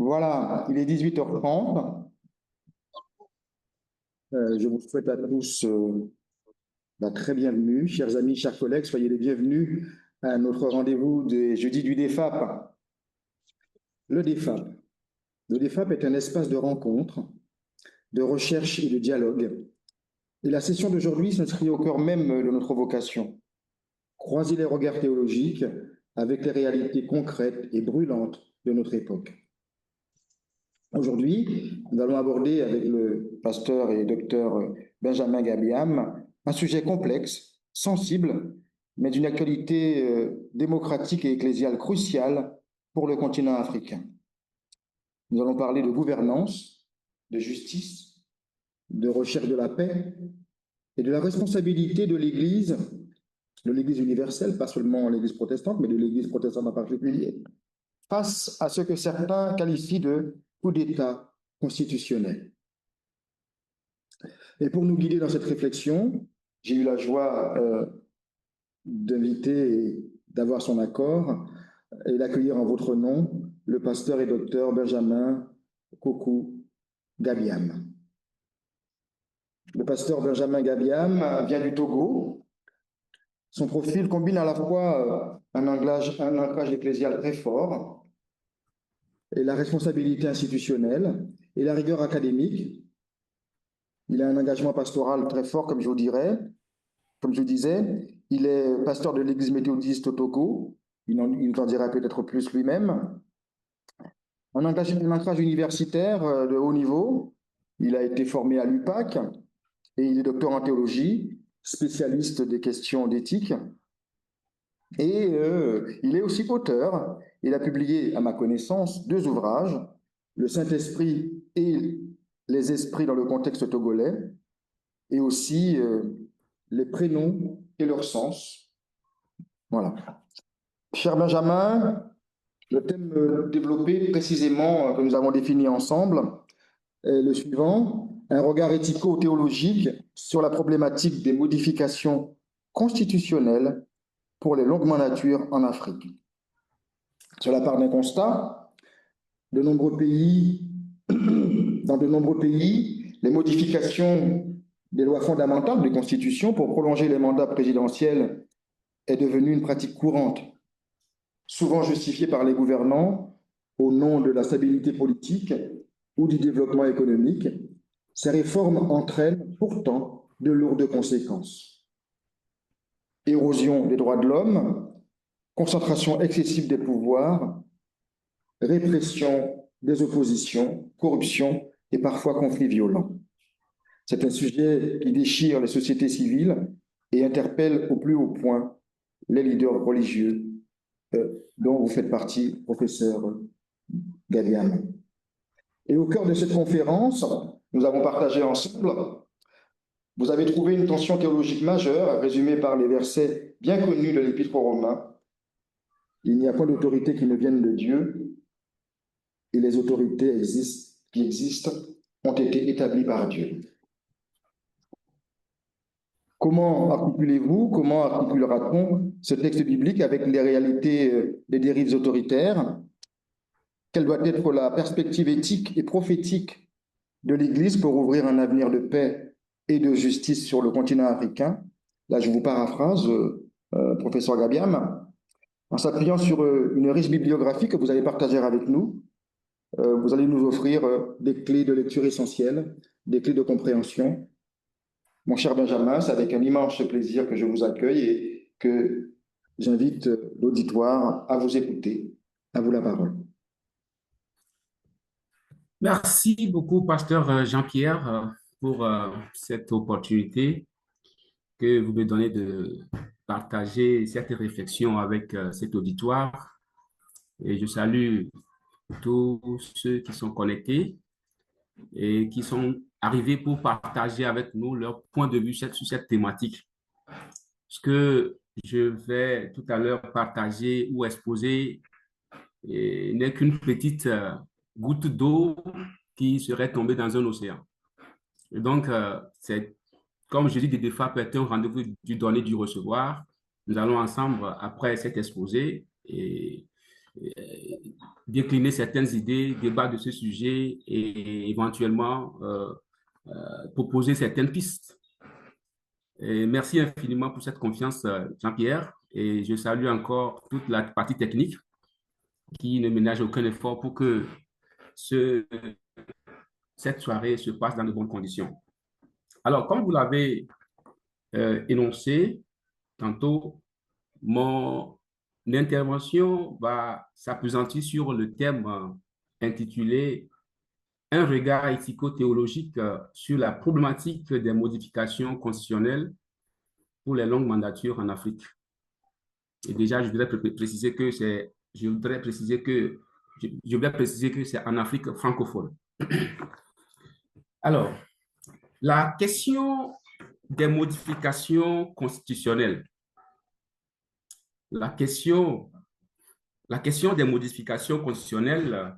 Voilà, il est 18h30. Je vous souhaite à tous la très bienvenue. Chers amis, chers collègues, soyez les bienvenus à notre rendez-vous des jeudis du DEFAP. Le DEFAP. Le DEFAP est un espace de rencontre, de recherche et de dialogue. Et la session d'aujourd'hui s'inscrit au cœur même de notre vocation. Croiser les regards théologiques avec les réalités concrètes et brûlantes de notre époque. Aujourd'hui, nous allons aborder avec le pasteur et docteur Benjamin Gabiam un sujet complexe, sensible, mais d'une actualité démocratique et ecclésiale cruciale pour le continent africain. Nous allons parler de gouvernance, de justice, de recherche de la paix et de la responsabilité de l'Église universelle, pas seulement l'Église protestante, mais de l'Église protestante en particulier, face à ce que certains qualifient de coup d'État constitutionnel. Et pour nous guider dans cette réflexion, j'ai eu la joie d'inviter et d'avoir son accord et d'accueillir en votre nom le pasteur et docteur Benjamin Kokou Gabiam. Le pasteur Benjamin Gabiam vient du Togo. Son profil combine à la fois un ancrage ecclésial très fort et la responsabilité institutionnelle et la rigueur académique. Il a un engagement pastoral très fort, comme je vous disais. Il est pasteur de l'église méthodiste au Togo. Il nous en dira peut-être plus lui-même. Un ancrage universitaire de haut niveau. Il a été formé à l'UPAC et il est docteur en théologie, spécialiste des questions d'éthique. Et il est aussi auteur. Il a publié, à ma connaissance, 2 ouvrages, Le Saint-Esprit et les esprits dans le contexte togolais, et aussi les prénoms et leur sens. Voilà. Cher Benjamin, le thème développé précisément, que nous avons défini ensemble, est le suivant: un regard éthico-théologique sur la problématique des modifications constitutionnelles pour les longues mandatures en Afrique. Cela part d'un constat. Dans de nombreux pays, les modifications des lois fondamentales des constitutions pour prolonger les mandats présidentiels est devenue une pratique courante, souvent justifiée par les gouvernants au nom de la stabilité politique ou du développement économique. Ces réformes entraînent pourtant de lourdes conséquences. Érosion des droits de l'homme, concentration excessive des pouvoirs, répression des oppositions, corruption et parfois conflits violents. C'est un sujet qui déchire les sociétés civiles et interpelle au plus haut point les leaders religieux dont vous faites partie, professeur Gabiam. Et au cœur de cette conférence, nous avons partagé ensemble, vous avez trouvé une tension théologique majeure, résumée par les versets bien connus de l'Épître aux Romains. Il n'y a pas d'autorité qui ne vienne de Dieu, et les autorités qui existent ont été établies par Dieu. Comment articulera-t-on ce texte biblique avec les réalités des dérives autoritaires? Quelle doit être la perspective éthique et prophétique de l'Église pour ouvrir un avenir de paix et de justice sur le continent africain? Là, je vous paraphrase, professeur Gabiam, en s'appuyant sur une riche bibliographie que vous allez partager avec nous. Vous allez nous offrir des clés de lecture essentielles, des clés de compréhension. Mon cher Benjamin, c'est avec un immense plaisir que je vous accueille et que j'invite l'auditoire à vous écouter. À vous la parole. Merci beaucoup, pasteur Jean-Pierre, pour cette opportunité que vous me donnez de partager cette réflexion avec cet auditoire. Et je salue tous ceux qui sont connectés et qui sont arrivés pour partager avec nous leur point de vue sur cette thématique. Ce que je vais tout à l'heure partager ou exposer n'est qu'une petite goutte d'eau qui serait tombée dans un océan. Et donc, c'est, comme je dis, des DEFAP est un rendez-vous du donner, du recevoir. Nous allons ensemble, après cet exposé, et décliner certaines idées, débattre de ce sujet et éventuellement proposer certaines pistes. Et merci infiniment pour cette confiance, Jean-Pierre. Et je salue encore toute la partie technique qui ne ménage aucun effort pour que ce, cette soirée se passe dans de bonnes conditions. Alors, comme vous l'avez énoncé tantôt, mon intervention va s'appesantir sur le thème intitulé Un regard éthico-théologique sur la problématique des modifications constitutionnelles pour les longues mandatures en Afrique. Et déjà, je voudrais préciser que c'est en Afrique francophone. Alors, la question des modifications constitutionnelles, la question, la question des modifications constitutionnelles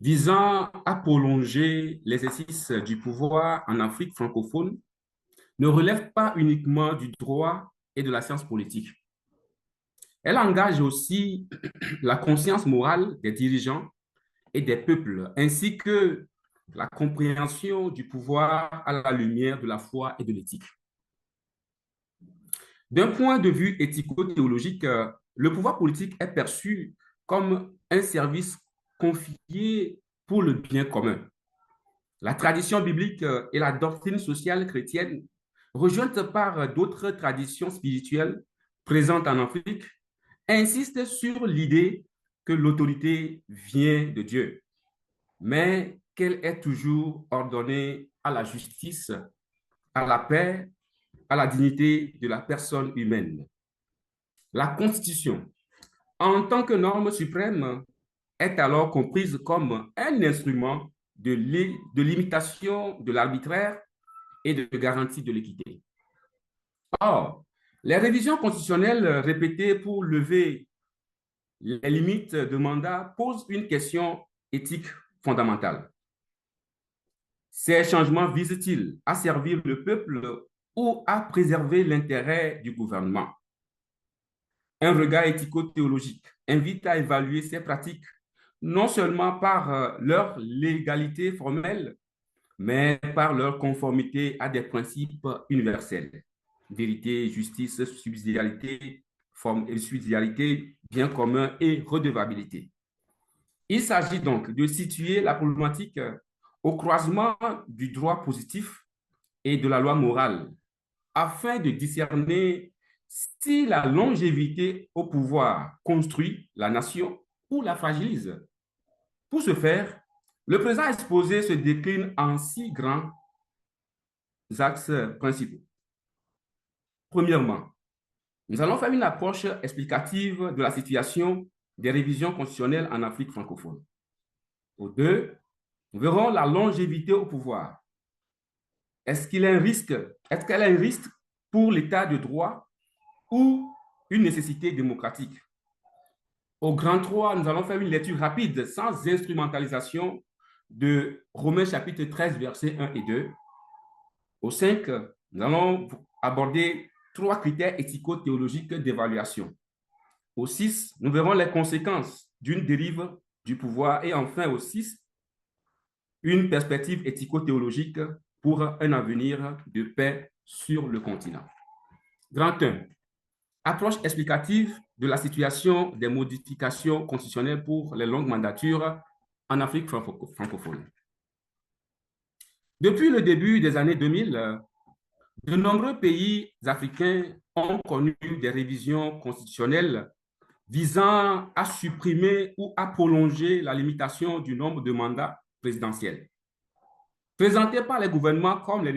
visant à prolonger l'exercice du pouvoir en Afrique francophone ne relève pas uniquement du droit et de la science politique. Elle engage aussi la conscience morale des dirigeants et des peuples, ainsi que la compréhension du pouvoir à la lumière de la foi et de l'éthique. D'un point de vue éthico-théologique, le pouvoir politique est perçu comme un service confié pour le bien commun. La tradition biblique et la doctrine sociale chrétienne, rejointes par d'autres traditions spirituelles présentes en Afrique, insistent sur l'idée que l'autorité vient de Dieu, mais qu'elle est toujours ordonnée à la justice, à la paix, à la dignité de la personne humaine. La Constitution, en tant que norme suprême, est alors comprise comme un instrument de limitation de l'arbitraire et de garantie de l'équité. Or, les révisions constitutionnelles répétées pour lever les limites de mandat posent une question éthique fondamentale. Ces changements visent-ils à servir le peuple ou à préserver l'intérêt du gouvernement? Un regard éthico-théologique invite à évaluer ces pratiques non seulement par leur légalité formelle, mais par leur conformité à des principes universels. Vérité, justice, subsidiarité, bien commun et redevabilité. Il s'agit donc de situer la problématique au croisement du droit positif et de la loi morale, afin de discerner si la longévité au pouvoir construit la nation ou la fragilise. Pour ce faire, le présent exposé se décline en 6 grands axes principaux. Premièrement, nous allons faire une approche explicative de la situation des révisions constitutionnelles en Afrique francophone. Au 2, nous verrons la longévité au pouvoir. Est-ce qu'elle est un risque pour l'état de droit ou une nécessité démocratique? Au grand 3, nous allons faire une lecture rapide, sans instrumentalisation, de Romains chapitre 13, versets 1 et 2. Au 5, nous allons aborder 3 critères éthico-théologiques d'évaluation. Au 6, nous verrons les conséquences d'une dérive du pouvoir. Et enfin, au 6, une perspective éthico-théologique pour un avenir de paix sur le continent. Grand 1. Approche explicative de la situation des modifications constitutionnelles pour les longues mandatures en Afrique francophone. Depuis le début des années 2000, de nombreux pays africains ont connu des révisions constitutionnelles visant à supprimer ou à prolonger la limitation du nombre de mandats présidentiels. Présentées par les gouvernements comme des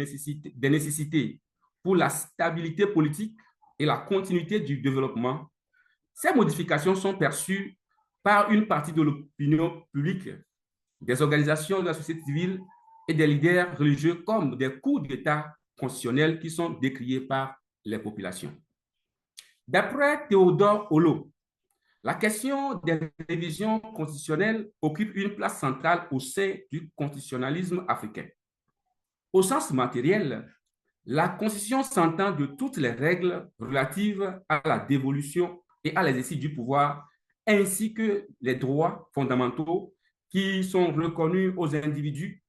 nécessités pour la stabilité politique et la continuité du développement, ces modifications sont perçues par une partie de l'opinion publique, des organisations de la société civile et des leaders religieux comme des coups d'État constitutionnels qui sont décriés par les populations. D'après Théodore Hollo, la question des révisions constitutionnelles occupe une place centrale au sein du constitutionnalisme africain. Au sens matériel, la Constitution s'entend de toutes les règles relatives à la dévolution et à l'exercice du pouvoir ainsi que les droits fondamentaux qui sont reconnus aux individus.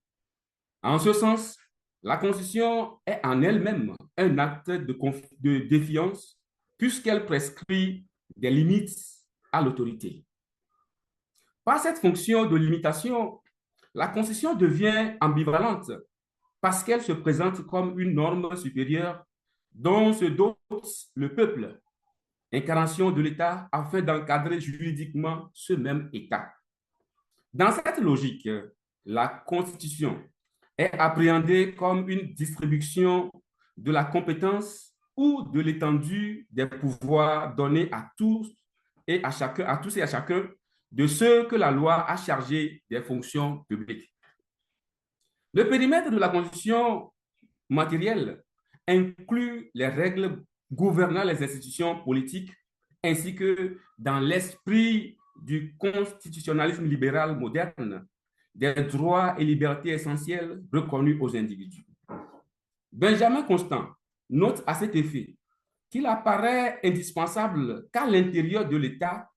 En ce sens, la Constitution est en elle-même un acte de défiance puisqu'elle prescrit des limites à l'autorité. Par cette fonction de limitation, la Constitution devient ambivalente parce qu'elle se présente comme une norme supérieure dont se dote le peuple, incarnation de l'État, afin d'encadrer juridiquement ce même État. Dans cette logique, la Constitution est appréhendée comme une distribution de la compétence ou de l'étendue des pouvoirs donnés à tous et à chacun, à tous et à chacun de ceux que la loi a chargés des fonctions publiques. Le périmètre de la Constitution matérielle inclut les règles gouvernant les institutions politiques ainsi que, dans l'esprit du constitutionnalisme libéral moderne, des droits et libertés essentiels reconnus aux individus. Benjamin Constant note à cet effet qu'il apparaît indispensable qu'à l'intérieur de l'État,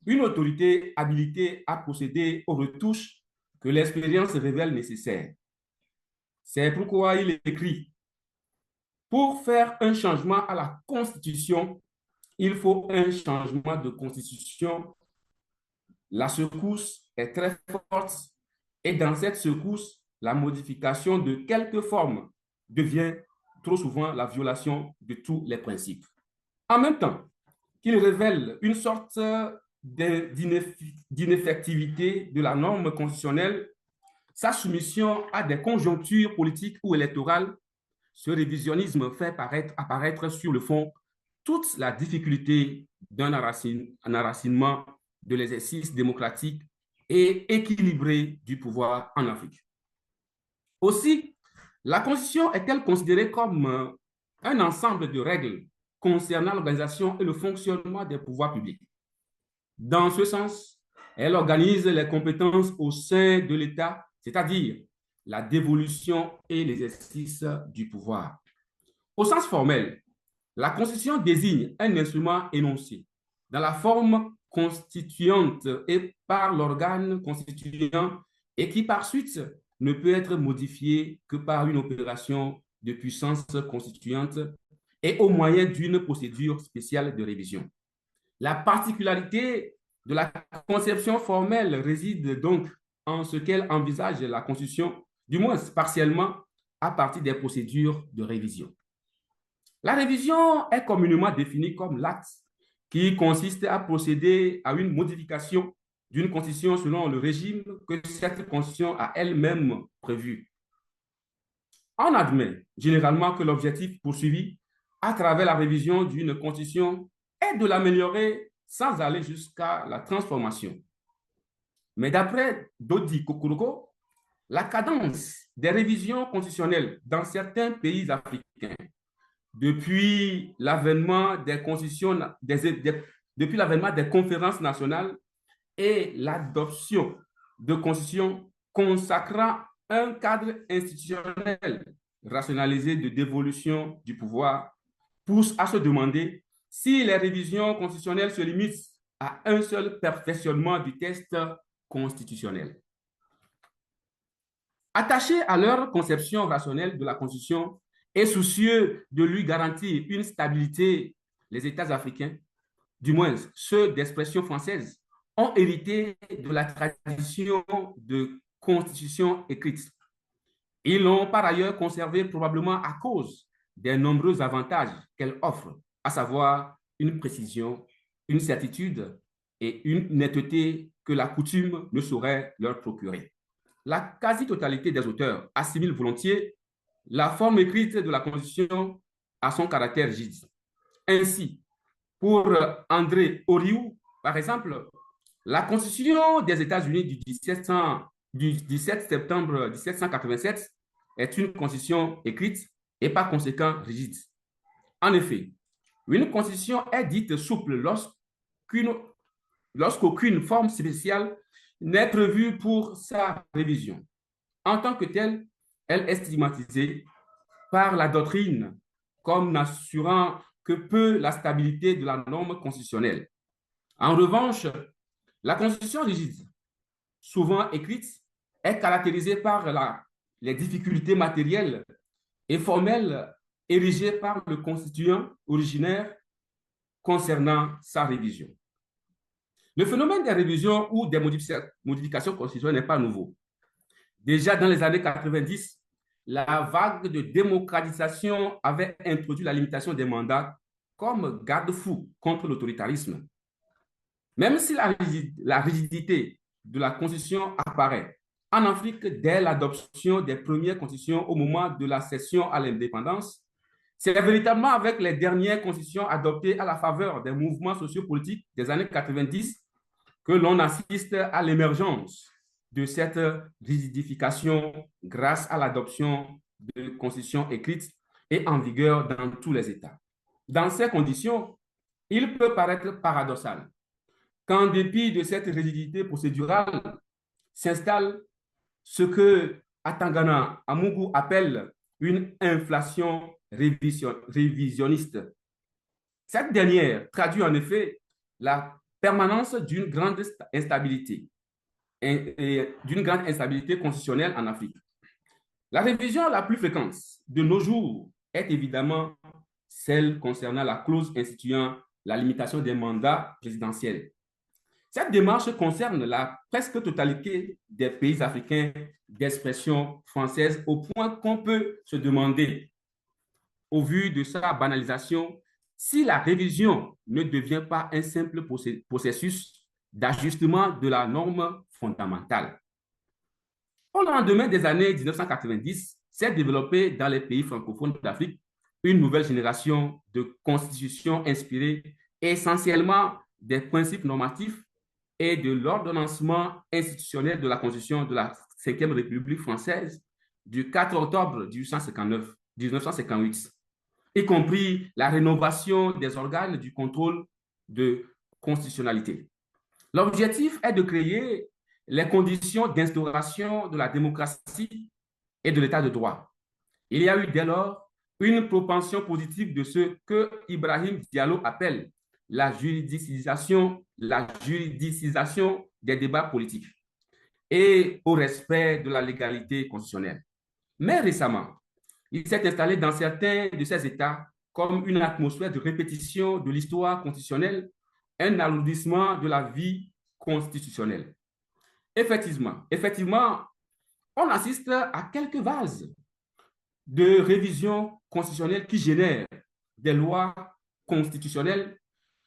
une autorité habilitée à procéder aux retouches que l'expérience révèle nécessaires. C'est pourquoi il écrit: pour faire un changement à la Constitution, il faut un changement de Constitution. La secousse est très forte et dans cette secousse, la modification de quelque forme devient trop souvent la violation de tous les principes. En même temps qu'il révèle une sorte d'ineffectivité de la norme constitutionnelle, sa soumission à des conjonctures politiques ou électorales, ce révisionnisme fait apparaître sur le fond toute la difficulté d'un enracinement de l'exercice démocratique et équilibré du pouvoir en Afrique. Aussi, la Constitution est-elle considérée comme un ensemble de règles concernant l'organisation et le fonctionnement des pouvoirs publics. Dans ce sens, elle organise les compétences au sein de l'État, c'est-à-dire la dévolution et l'exercice du pouvoir. Au sens formel, la Constitution désigne un instrument énoncé dans la forme constituante et par l'organe constituant et qui par suite ne peut être modifié que par une opération de puissance constituante et au moyen d'une procédure spéciale de révision. La particularité de la conception formelle réside donc en ce qu'elle envisage la Constitution, du moins partiellement, à partir des procédures de révision. La révision est communément définie comme l'acte qui consiste à procéder à une modification d'une constitution selon le régime que cette constitution a elle-même prévu. On admet généralement que l'objectif poursuivi à travers la révision d'une constitution est de l'améliorer sans aller jusqu'à la transformation. Mais d'après Dodi Kokuroko, la cadence des révisions constitutionnelles dans certains pays africains depuis l'avènement des conférences nationales et l'adoption de constitutions consacrant un cadre institutionnel rationalisé de dévolution du pouvoir, pousse à se demander si les révisions constitutionnelles se limitent à un seul perfectionnement du texte constitutionnel. Attachés à leur conception rationnelle de la Constitution et soucieux de lui garantir une stabilité, les États africains, du moins ceux d'expression française, ont hérité de la tradition de constitution écrite. Ils l'ont par ailleurs conservée probablement à cause des nombreux avantages qu'elle offre, à savoir une précision, une certitude et une netteté que la coutume ne saurait leur procurer. La quasi-totalité des auteurs assimile volontiers la forme écrite de la Constitution à son caractère rigide. Ainsi, pour André Oriou, par exemple, la Constitution des États-Unis du 17 septembre 1787 est une constitution écrite et par conséquent rigide. En effet, une constitution est dite souple lorsqu'aucune forme spéciale n'est prévue pour sa révision. En tant que telle, elle est stigmatisée par la doctrine comme n'assurant que peu la stabilité de la norme constitutionnelle. En revanche, La constitution rigide, souvent écrite, est caractérisée par les difficultés matérielles et formelles érigées par le constituant originaire concernant sa révision. Le phénomène des révisions ou des modifications constitutionnelles n'est pas nouveau. Déjà dans les années 90, la vague de démocratisation avait introduit la limitation des mandats comme garde-fou contre l'autoritarisme. Même si la rigidité de la Constitution apparaît en Afrique dès l'adoption des premières constitutions au moment de la cession à l'indépendance, c'est véritablement avec les dernières constitutions adoptées à la faveur des mouvements sociopolitiques des années 90 que l'on assiste à l'émergence de cette rigidification grâce à l'adoption de constitutions écrites et en vigueur dans tous les États. Dans ces conditions, il peut paraître paradoxal qu'en dépit de cette rigidité procédurale, s'installe ce que Atangana Amungu appelle une inflation révisionniste. Cette dernière traduit en effet la permanence d'une grande instabilité et d'une grande instabilité constitutionnelle en Afrique. La révision la plus fréquente de nos jours est évidemment celle concernant la clause instituant la limitation des mandats présidentiels. Cette démarche concerne la presque totalité des pays africains d'expression française au point qu'on peut se demander, au vu de sa banalisation, si la révision ne devient pas un simple processus d'ajustement de la norme fondamentale. Au lendemain des années 1990, s'est développée dans les pays francophones d'Afrique une nouvelle génération de constitutions inspirées essentiellement des principes normatifs et de l'ordonnancement institutionnel de la Constitution de la Ve République française du 4 octobre 1958, y compris la rénovation des organes du contrôle de constitutionnalité. L'objectif est de créer les conditions d'instauration de la démocratie et de l'état de droit. Il y a eu dès lors une propension positive de ce que Ibrahim Diallo appelle la juridicisation des débats politiques et au respect de la légalité constitutionnelle. Mais récemment, il s'est installé dans certains de ces États comme une atmosphère de répétition de l'histoire constitutionnelle, un alourdissement de la vie constitutionnelle. Effectivement, on assiste à quelques vases de révision constitutionnelle qui génèrent des lois constitutionnelles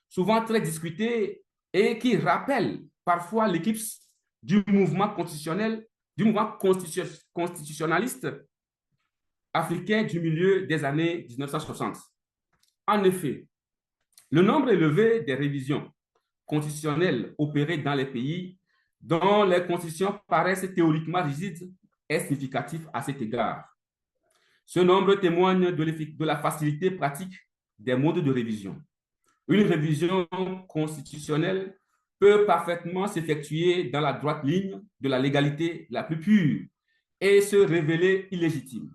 souvent très discutées et qui rappellent parfois l'éclipse du mouvement constitutionnel, du mouvement constitutionnaliste africain du milieu des années 1960. En effet, le nombre élevé des révisions constitutionnelles opérées dans les pays dont les constitutions paraissent théoriquement rigides est significatif à cet égard. Ce nombre témoigne de la facilité pratique des modes de révision. Une révision constitutionnelle peut parfaitement s'effectuer dans la droite ligne de la légalité la plus pure et se révéler illégitime.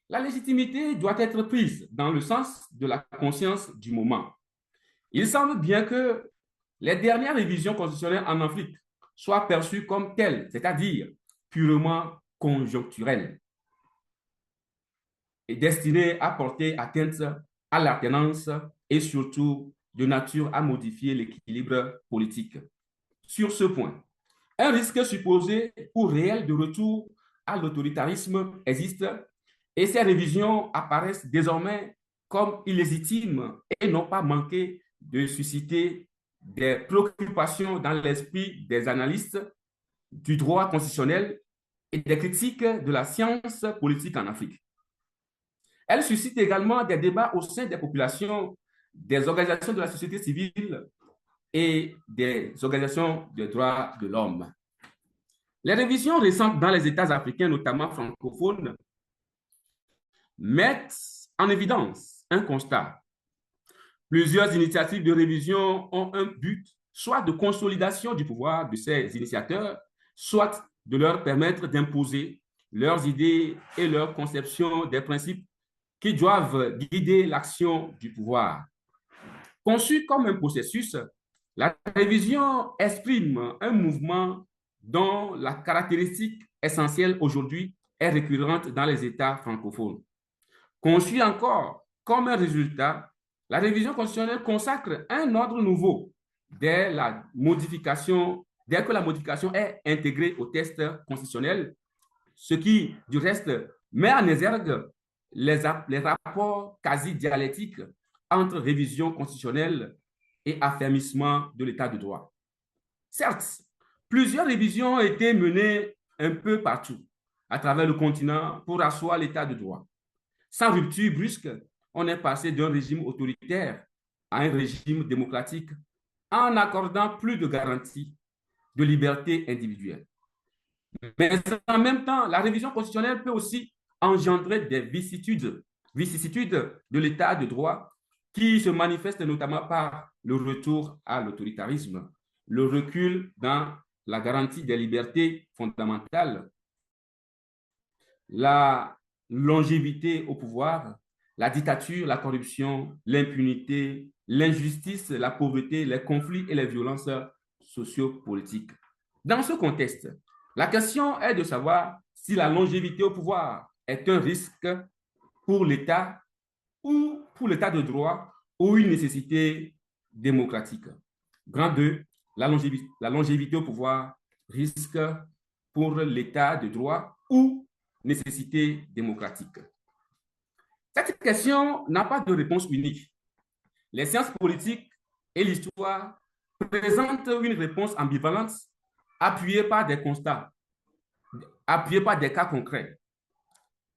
La légitimité doit être prise dans le sens de la conscience du moment. Il semble bien que les dernières révisions constitutionnelles en Afrique soient perçues comme telles, c'est-à-dire purement conjoncturelles et destinées à porter atteinte à l'alternance et surtout de nature à modifier l'équilibre politique. Sur ce point, un risque supposé ou réel de retour à l'autoritarisme existe et ces révisions apparaissent désormais comme illégitimes et n'ont pas manqué de susciter des préoccupations dans l'esprit des analystes du droit constitutionnel et des critiques de la science politique en Afrique. Elles suscitent également des débats au sein des populations, des organisations de la société civile et des organisations de droits de l'homme. Les révisions récentes dans les États africains, notamment francophones, mettent en évidence un constat. Plusieurs initiatives de révision ont un but, soit de consolidation du pouvoir de ces initiateurs, soit de leur permettre d'imposer leurs idées et leur conception des principes qui doivent guider l'action du pouvoir. Conçue comme un processus, La révision exprime un mouvement dont la caractéristique essentielle aujourd'hui est récurrente dans les États francophones. Conçue encore comme un résultat, la révision constitutionnelle consacre un ordre nouveau dès que la modification est intégrée au texte constitutionnel, ce qui, du reste, met en exergue les rapports quasi dialectiques entre révision constitutionnelle et affermissement de l'état de droit. Certes, plusieurs révisions ont été menées un peu partout à travers le continent pour asseoir l'état de droit. Sans rupture brusque, on est passé d'un régime autoritaire à un régime démocratique en accordant plus de garanties de liberté individuelle. Mais en même temps, la révision constitutionnelle peut aussi engendrer des vicissitudes de l'état de droit qui se manifestent notamment par le retour à l'autoritarisme, le recul dans la garantie des libertés fondamentales, la longévité au pouvoir, la dictature, la corruption, l'impunité, l'injustice, la pauvreté, les conflits et les violences sociopolitiques. Dans ce contexte, la question est de savoir si la longévité au pouvoir est un risque pour l'État ou pour l'État de droit ou une nécessité démocratique. Grand 2, la longévité au pouvoir, risque pour l'État de droit ou nécessité démocratique. Cette question n'a pas de réponse unique. Les sciences politiques et l'histoire présentent une réponse ambivalente appuyée par des constats, appuyée par des cas concrets.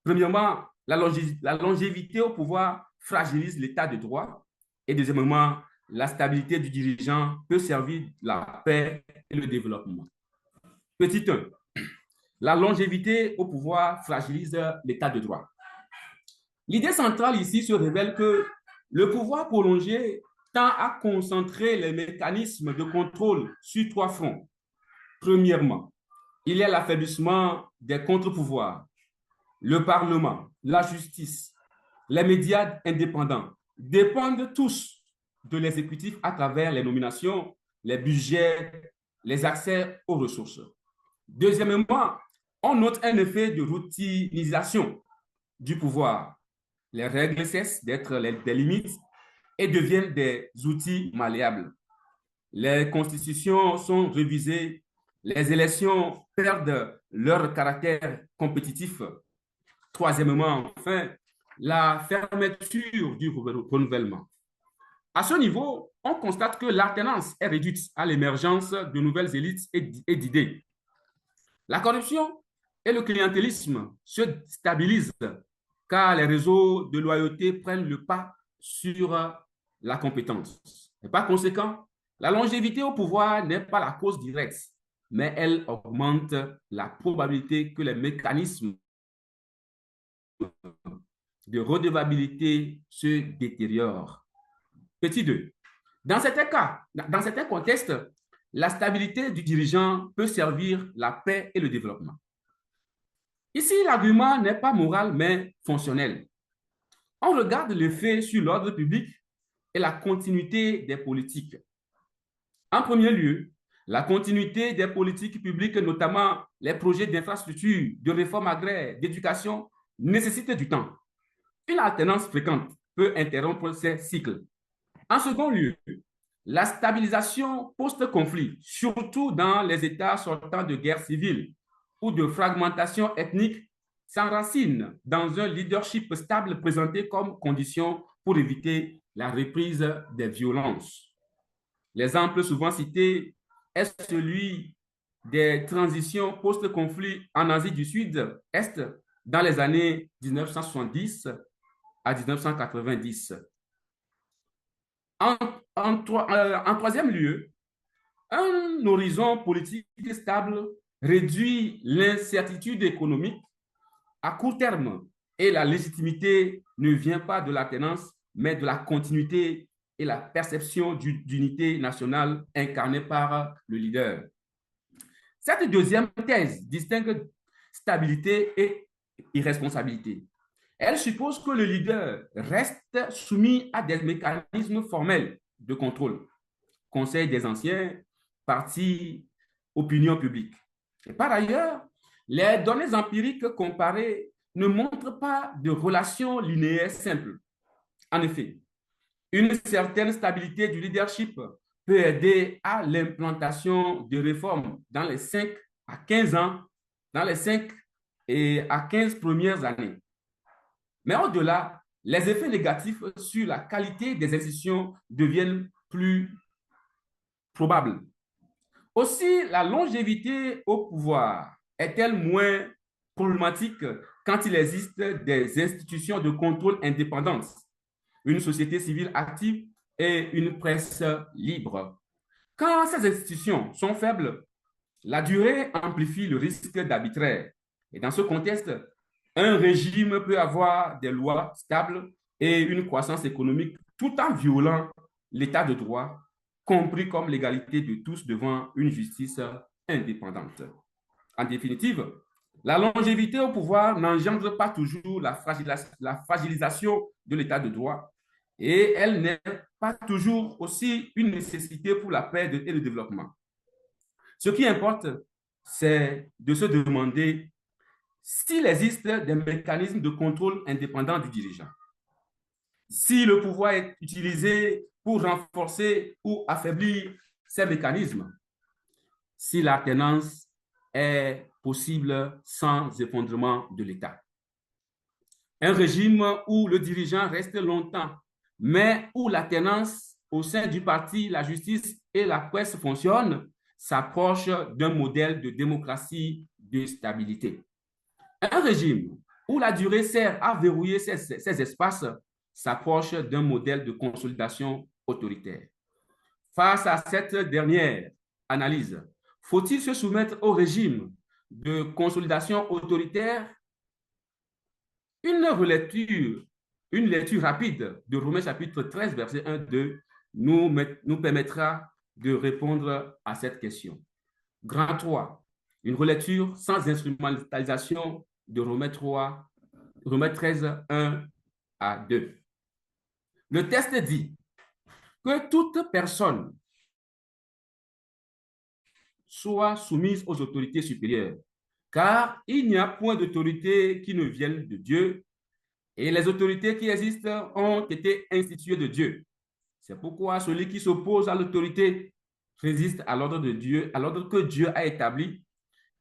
Premièrement, la longévité au pouvoir fragilise l'état de droit et deuxièmement, la stabilité du dirigeant peut servir la paix et le développement. Petit 1. La longévité au pouvoir fragilise l'état de droit. L'idée centrale ici se révèle que le pouvoir prolongé tend à concentrer les mécanismes de contrôle sur 3 fronts. Premièrement, il y a l'affaiblissement des contre-pouvoirs. Le Parlement, la justice, les médias indépendants dépendent tous de l'exécutif à travers les nominations, les budgets, les accès aux ressources. Deuxièmement, on note un effet de routinisation du pouvoir. Les règles cessent d'être des limites et deviennent des outils malléables. Les constitutions sont révisées, les élections perdent leur caractère compétitif. Troisièmement, enfin, la fermeture du renouvellement. À ce niveau, on constate que l'alternance est réduite à l'émergence de nouvelles élites et d'idées. La corruption et le clientélisme se stabilisent car les réseaux de loyauté prennent le pas sur la compétence. Et par conséquent, la longévité au pouvoir n'est pas la cause directe, mais elle augmente la probabilité que les mécanismes de redevabilité se détériorent. Petit 2. Dans certains contextes, la stabilité du dirigeant peut servir la paix et le développement. Ici, l'argument n'est pas moral, mais fonctionnel. On regarde l'effet sur l'ordre public et la continuité des politiques. En premier lieu, la continuité des politiques publiques, notamment les projets d'infrastructure, de réforme agraire, d'éducation, nécessite du temps. Une alternance fréquente peut interrompre ces cycles. En second lieu, la stabilisation post-conflit, surtout dans les États sortant de guerre civile ou de fragmentation ethnique, s'enracine dans un leadership stable présenté comme condition pour éviter la reprise des violences. L'exemple souvent cité est celui des transitions post-conflit en Asie du Sud-Est dans les années 1970 à 1990. En troisième lieu, un horizon politique stable réduit l'incertitude économique à court terme et la légitimité ne vient pas de l'alternance, mais de la continuité et la perception d'unité nationale incarnée par le leader. Cette deuxième thèse distingue stabilité et irresponsabilité. Elle suppose que le leader reste soumis à des mécanismes formels de contrôle. conseil des anciens, parti opinion publique. Et par ailleurs, les données empiriques comparées ne montrent pas de relation linéaire simple. En effet, une certaine stabilité du leadership peut aider à l'implantation de réformes dans les 5 à 15 ans, dans les 5 et à 15 premières années. Mais au-delà, les effets négatifs sur la qualité des institutions deviennent plus probables. Aussi, la longévité au pouvoir est-elle moins problématique quand il existe des institutions de contrôle indépendantes, une société civile active et une presse libre? Quand ces institutions sont faibles, la durée amplifie le risque d'arbitraire. Et dans ce contexte, un régime peut avoir des lois stables et une croissance économique tout en violant l'état de droit, compris comme l'égalité de tous devant une justice indépendante. En définitive, la longévité au pouvoir n'engendre pas toujours la fragilisation de l'état de droit et elle n'est pas toujours aussi une nécessité pour la paix et le développement. Ce qui importe, c'est de se demander s'il existe des mécanismes de contrôle indépendants du dirigeant. Si le pouvoir est utilisé pour renforcer ou affaiblir ces mécanismes, si l'alternance est possible sans effondrement de l'État. Un régime où le dirigeant reste longtemps, mais où l'alternance au sein du parti, la justice et la presse fonctionnent, s'approche d'un modèle de démocratie de stabilité. Un régime où la durée sert à verrouiller ces espaces s'approche d'un modèle de consolidation autoritaire. Face à cette dernière analyse, faut-il se soumettre au régime de consolidation autoritaire? Une lecture rapide de Romains chapitre 13, verset 1-2 nous permettra de répondre à cette question. Grand 3, une relecture sans instrumentalisation de Romains 13, 1-2. Le texte dit que toute personne soit soumise aux autorités supérieures, car il n'y a point d'autorité qui ne vienne de Dieu, et les autorités qui existent ont été instituées de Dieu. C'est pourquoi celui qui s'oppose à l'autorité résiste à l'ordre de Dieu, à l'ordre que Dieu a établi,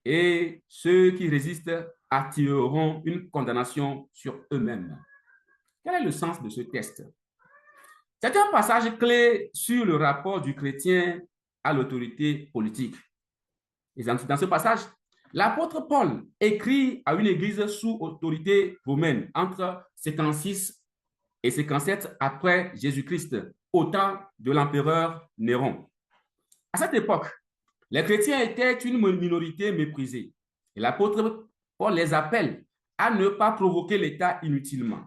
et ceux qui résistent attireront une condamnation sur eux-mêmes. Quel est le sens de ce texte? C'est un passage clé sur le rapport du chrétien à l'autorité politique. Et dans ce passage, l'apôtre Paul écrit à une église sous autorité romaine entre 56 et 57 après Jésus-Christ, au temps de l'empereur Néron. À cette époque, les chrétiens étaient une minorité méprisée. Et l'apôtre Paul les appelle à ne pas provoquer l'État inutilement.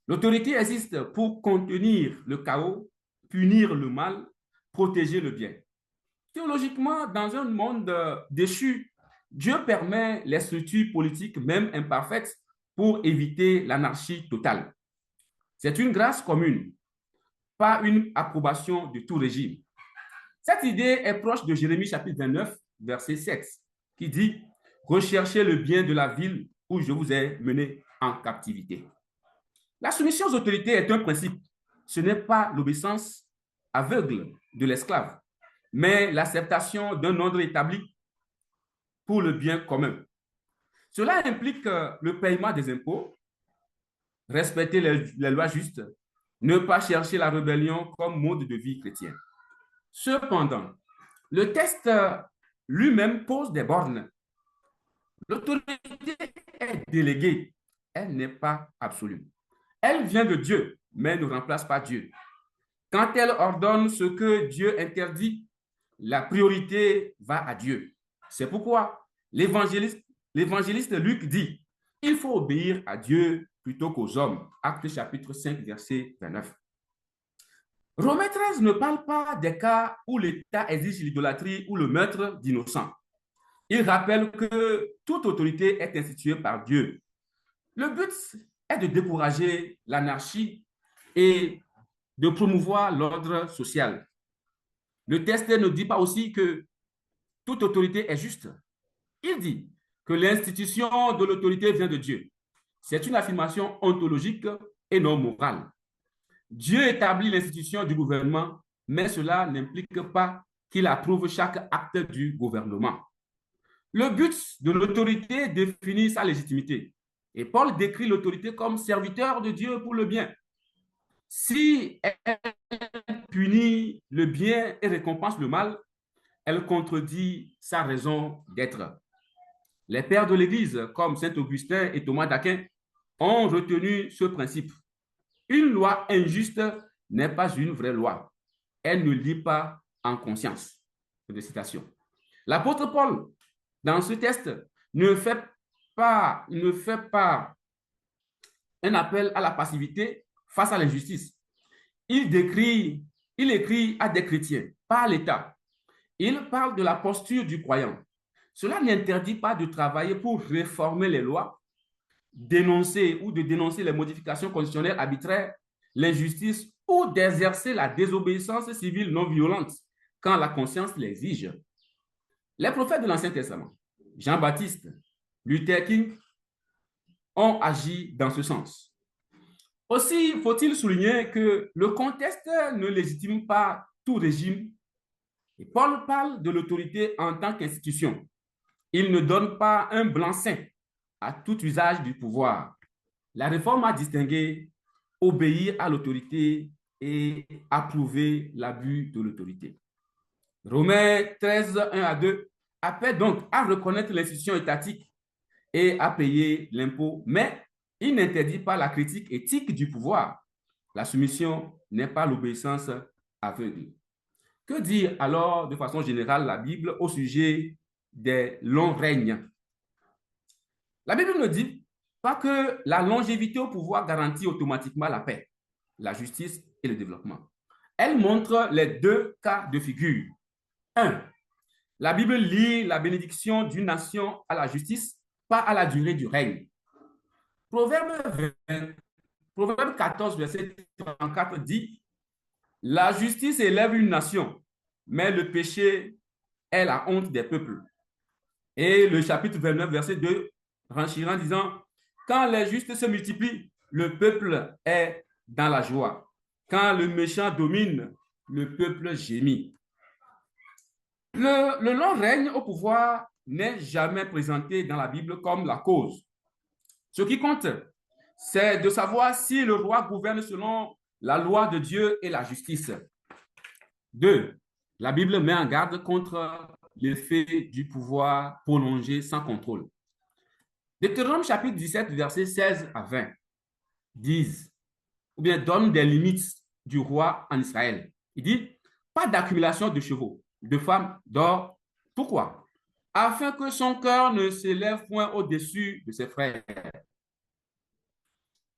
L'autorité existe pour contenir le chaos, punir le mal, protéger le bien. Théologiquement, dans un monde déchu, Dieu permet les structures politiques, même imparfaites, pour éviter l'anarchie totale. C'est une grâce commune, pas une approbation de tout régime. Cette idée est proche de Jérémie chapitre 29, verset 7, qui dit « Recherchez le bien de la ville où je vous ai mené en captivité ». La soumission aux autorités est un principe. Ce n'est pas l'obéissance aveugle de l'esclave, mais l'acceptation d'un ordre établi pour le bien commun. Cela implique le paiement des impôts, respecter les lois justes, ne pas chercher la rébellion comme mode de vie chrétien. Cependant, le texte lui-même pose des bornes. L'autorité est déléguée, elle n'est pas absolue. Elle vient de Dieu, mais ne remplace pas Dieu. Quand elle ordonne ce que Dieu interdit, la priorité va à Dieu. C'est pourquoi l'évangéliste Luc dit « Il faut obéir à Dieu plutôt qu'aux hommes ». Actes chapitre 5, verset 29. Romains 13 ne parle pas des cas où l'État exige l'idolâtrie ou le meurtre d'innocents. Il rappelle que toute autorité est instituée par Dieu. Le but est de décourager l'anarchie et de promouvoir l'ordre social. Le texte ne dit pas aussi que toute autorité est juste. Il dit que l'institution de l'autorité vient de Dieu. C'est une affirmation ontologique et non morale. Dieu établit l'institution du gouvernement, mais cela n'implique pas qu'il approuve chaque acte du gouvernement. Le but de l'autorité définit sa légitimité. Et Paul décrit l'autorité comme serviteur de Dieu pour le bien. Si elle punit le bien et récompense le mal, elle contredit sa raison d'être. Les pères de l'Église, comme Saint Augustin et Thomas d'Aquin, ont retenu ce principe. Une loi injuste n'est pas une vraie loi. Elle ne lit pas en conscience. De citation. L'apôtre Paul, dans ce texte, ne fait pas un appel à la passivité face à l'injustice. Il écrit à des chrétiens, pas à l'État. Il parle de la posture du croyant. Cela n'interdit pas de travailler pour réformer les lois, dénoncer les modifications constitutionnelles arbitraires, l'injustice ou d'exercer la désobéissance civile non violente quand la conscience l'exige. Les prophètes de l'Ancien Testament, Jean-Baptiste, Luther King, ont agi dans ce sens. Aussi, faut-il souligner que le contexte ne légitime pas tout régime. Et Paul parle de l'autorité en tant qu'institution. Il ne donne pas un blanc-seing à tout usage du pouvoir. La réforme a distingué obéir à l'autorité et approuver l'abus de l'autorité. Romains 13, 1 à 2 appelle donc à reconnaître l'institution étatique et à payer l'impôt, mais il n'interdit pas la critique éthique du pouvoir. La soumission n'est pas l'obéissance aveugle. Que dire alors de façon générale la Bible au sujet des longs règnes? La Bible ne dit pas que la longévité au pouvoir garantit automatiquement la paix, la justice et le développement. Elle montre les deux cas de figure. 1. La Bible lie la bénédiction d'une nation à la justice, pas à la durée du règne. Proverbe 14, verset 34 dit: la justice élève une nation, mais le péché est la honte des peuples. Et le chapitre 29, verset 2, renchira en disant: quand les justes se multiplient, le peuple est dans la joie. Quand le méchant domine, le peuple gémit. Le long règne au pouvoir n'est jamais présenté dans la Bible comme la cause. Ce qui compte, c'est de savoir si le roi gouverne selon la loi de Dieu et la justice. 2. La Bible met en garde contre l'effet du pouvoir prolongé sans contrôle. Deutéronome chapitre 17, versets 16 à 20 disent, ou bien donnent des limites du roi en Israël. Il dit: pas d'accumulation de chevaux, de femmes, d'or. Pourquoi? Afin que son cœur ne s'élève point au-dessus de ses frères.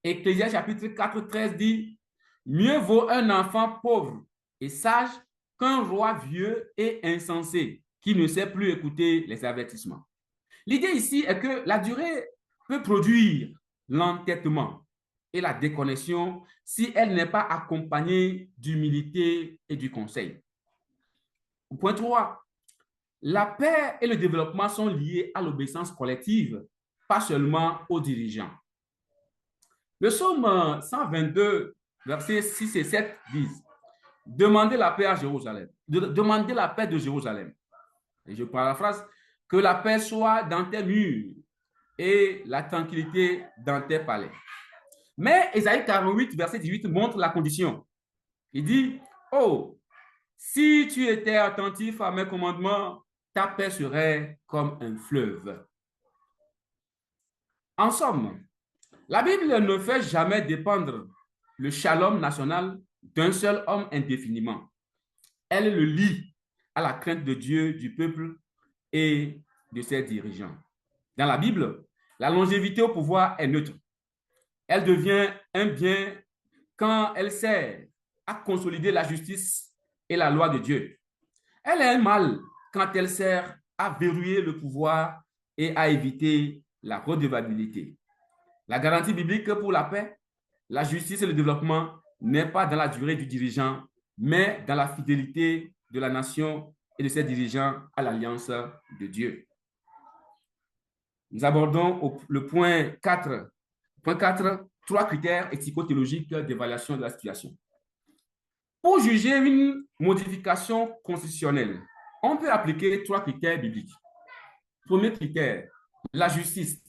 Ecclésiaste chapitre 4, 13 dit: mieux vaut un enfant pauvre et sage qu'un roi vieux et insensé qui ne sait plus écouter les avertissements. L'idée ici est que la durée peut produire l'entêtement et la déconnexion si elle n'est pas accompagnée d'humilité et du conseil. Point 3. La paix et le développement sont liés à l'obéissance collective, pas seulement aux dirigeants. Le psaume 122, versets 6 et 7 disent: demandez la paix à Jérusalem, demandez la paix de Jérusalem. Et je paraphrase: que la paix soit dans tes murs et la tranquillité dans tes palais. Mais Ésaïe 48, verset 18 montre la condition. Il dit: oh, si tu étais attentif à mes commandements, ta paix serait comme un fleuve. En somme, la Bible ne fait jamais dépendre le shalom national d'un seul homme indéfiniment. Elle le lie à la crainte de Dieu, du peuple et de ses dirigeants. Dans la Bible, la longévité au pouvoir est neutre. Elle devient un bien quand elle sert à consolider la justice et la loi de Dieu. Elle est un mal quand elle sert à verrouiller le pouvoir et à éviter la redevabilité. La garantie biblique pour la paix, la justice et le développement n'est pas dans la durée du dirigeant, mais dans la fidélité de la nation et de ses dirigeants à l'alliance de Dieu. Nous abordons le point 4. Point 4, 3 critères éthico-théologiques d'évaluation de la situation. Pour juger une modification constitutionnelle, on peut appliquer 3 critères bibliques. Premier critère, la justice,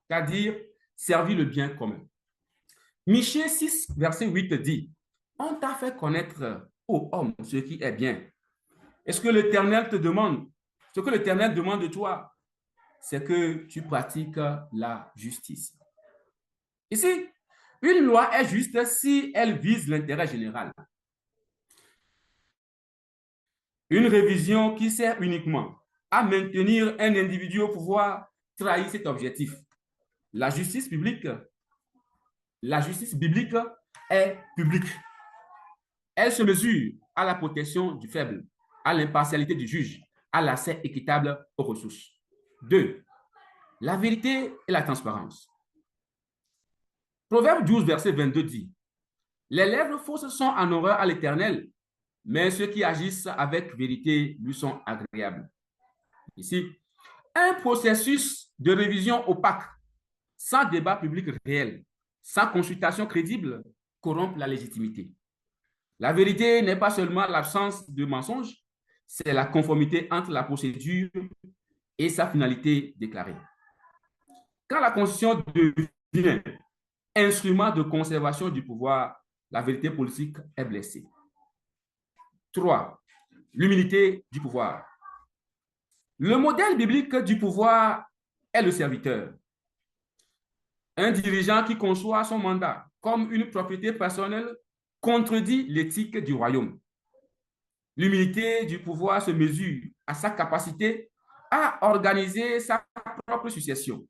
c'est-à-dire servir le bien commun. Michée 6, verset 8 dit, « On t'a fait connaître, ô homme, ce qui est bien. » Est-ce que l'Éternel te demande, ce que l'Éternel demande de toi, c'est que tu pratiques la justice. Ici, une loi est juste si elle vise l'intérêt général. Une révision qui sert uniquement à maintenir un individu au pouvoir trahit cet objectif. La justice biblique est publique. Elle se mesure à la protection du faible, à l'impartialité du juge, à l'accès équitable aux ressources. 2. La vérité et la transparence. Proverbe 12, verset 22 dit, « Les lèvres fausses sont en horreur à l'Éternel, mais ceux qui agissent avec vérité lui sont agréables. » Ici, un processus de révision opaque, sans débat public réel, sans consultation crédible, corrompt la légitimité. La vérité n'est pas seulement l'absence de mensonge, c'est la conformité entre la procédure et sa finalité déclarée. Quand la Constitution devient instrument de conservation du pouvoir, la vérité politique est blessée. 3. L'humilité du pouvoir. Le modèle biblique du pouvoir est le serviteur. Un dirigeant qui conçoit son mandat comme une propriété personnelle contredit l'éthique du royaume. L'humilité du pouvoir se mesure à sa capacité à organiser sa propre succession.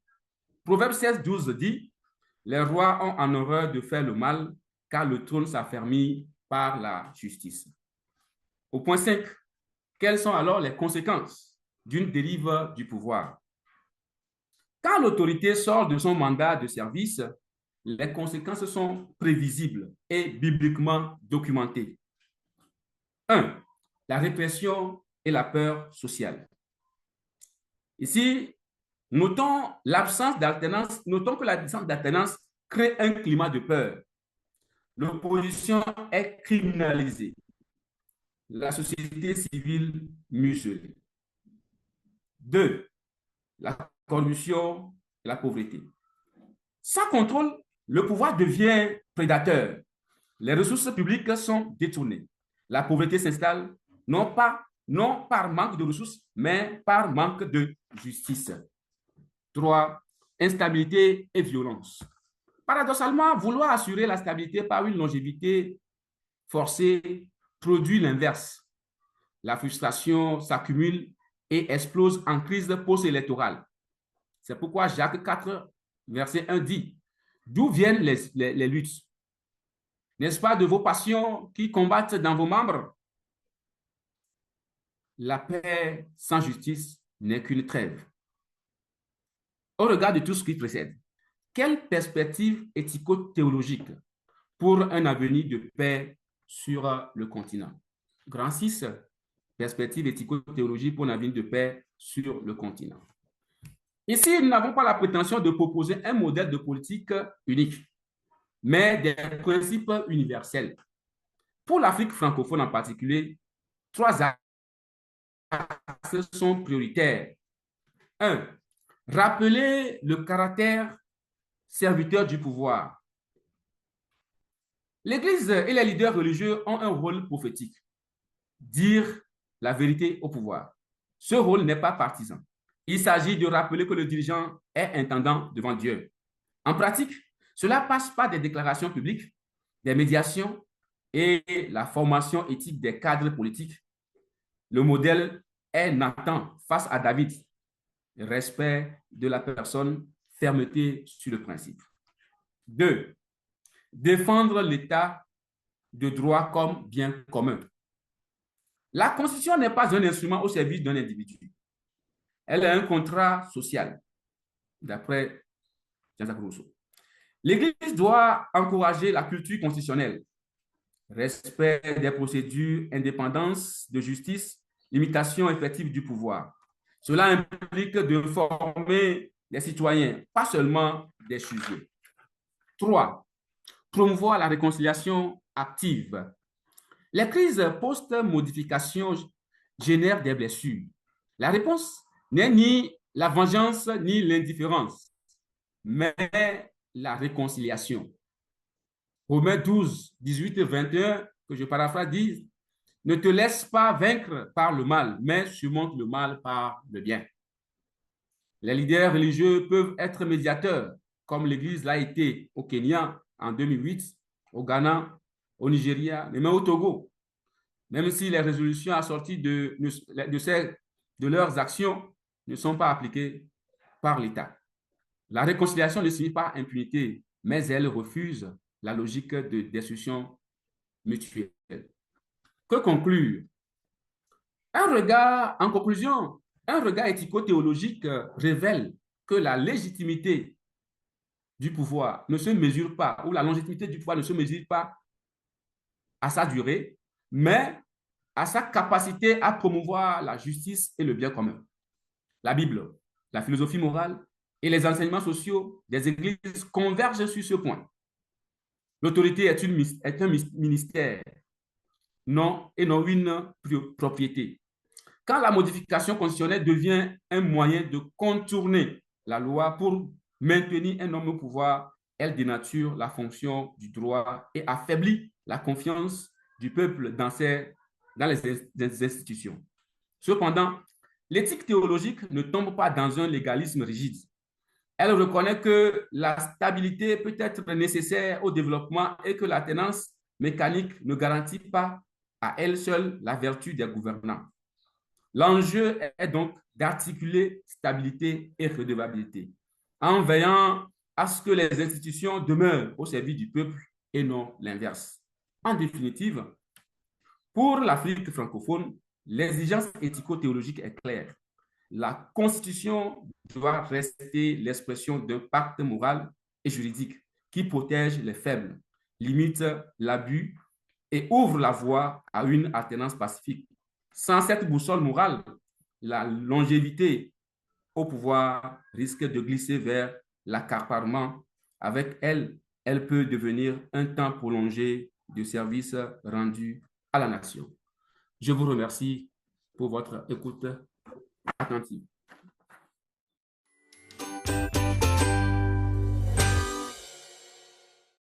Proverbe 16, 12 dit, « Les rois ont en horreur de faire le mal, car le trône s'affermit par la justice. » Au point 5, quelles sont alors les conséquences d'une dérive du pouvoir? Quand l'autorité sort de son mandat de service, les conséquences sont prévisibles et bibliquement documentées. 1. La répression et la peur sociale. Ici, notons que l'absence d'alternance crée un climat de peur. L'opposition est criminalisée. La société civile muselée. 2. La corruption et la pauvreté. Sans contrôle, le pouvoir devient prédateur. Les ressources publiques sont détournées. La pauvreté s'installe non par manque de ressources, mais par manque de justice. 3. Instabilité et violence. Paradoxalement, vouloir assurer la stabilité par une longévité forcée produit l'inverse. La frustration s'accumule et explose en crise post-électorale. C'est pourquoi Jacques 4, verset 1 dit, « D'où viennent les luttes? N'est-ce pas de vos passions qui combattent dans vos membres? La paix sans justice n'est qu'une trêve. » Au regard de tout ce qui précède, quelle perspective éthico-théologique pour un avenir de paix sur le continent? Grand 6, perspective éthico-théologique pour un avenir de paix sur le continent. Ici, nous n'avons pas la prétention de proposer un modèle de politique unique, mais des principes universels. Pour l'Afrique francophone en particulier, 3 axes sont prioritaires. 1. Rappeler le caractère serviteur du pouvoir. L'Église et les leaders religieux ont un rôle prophétique. Dire la vérité au pouvoir. Ce rôle n'est pas partisan. Il s'agit de rappeler que le dirigeant est intendant devant Dieu. En pratique, cela passe par des déclarations publiques, des médiations et la formation éthique des cadres politiques. Le modèle est Nathan face à David. Respect de la personne, fermeté sur le principe. 2. Défendre l'état de droit comme bien commun. La Constitution n'est pas un instrument au service d'un individu. Elle est un contrat social, d'après Jean-Jacques Rousseau. L'Église doit encourager la culture constitutionnelle. respect des procédures, indépendance de justice, limitation effective du pouvoir. Cela implique de former les citoyens, pas seulement des sujets. 3. Promouvoir la réconciliation active. Les crises post-modification génèrent des blessures. La réponse n'est ni la vengeance ni l'indifférence, mais la réconciliation. Romains 12, 18 et 21, que je paraphrase, disent: ne te laisse pas vaincre par le mal, mais surmonte le mal par le bien. Les leaders religieux peuvent être médiateurs, comme l'Église l'a été au Kenya en 2008, au Ghana, au Nigeria, mais même au Togo. Même si les résolutions assorties de leurs actions ne sont pas appliquées par l'État. La réconciliation ne signifie pas impunité, mais elle refuse la logique de destruction mutuelle. Que conclure? En conclusion, un regard éthico-théologique révèle que la légitimité du pouvoir ne se mesure pas, ou la légitimité du pouvoir ne se mesure pas à sa durée, mais à sa capacité à promouvoir la justice et le bien commun. La Bible, la philosophie morale et les enseignements sociaux des églises convergent sur ce point. L'autorité est un ministère, non une propriété. Quand la modification constitutionnelle devient un moyen de contourner la loi pour maintenir un homme au pouvoir, elle dénature la fonction du droit et affaiblit la confiance du peuple dans les institutions. Cependant, l'éthique théologique ne tombe pas dans un légalisme rigide. Elle reconnaît que la stabilité peut être nécessaire au développement et que la tenance mécanique ne garantit pas à elle seule la vertu des gouvernants. L'enjeu est donc d'articuler stabilité et redevabilité en veillant à ce que les institutions demeurent au service du peuple et non l'inverse. En définitive, pour l'Afrique francophone, l'exigence éthico-théologique est claire. La Constitution doit rester l'expression d'un pacte moral et juridique qui protège les faibles, limite l'abus et ouvre la voie à une alternance pacifique. Sans cette boussole morale, la longévité au pouvoir risque de glisser vers l'accaparement. Avec elle, elle peut devenir un temps prolongé de service rendu à la nation. Je vous remercie pour votre écoute attentive.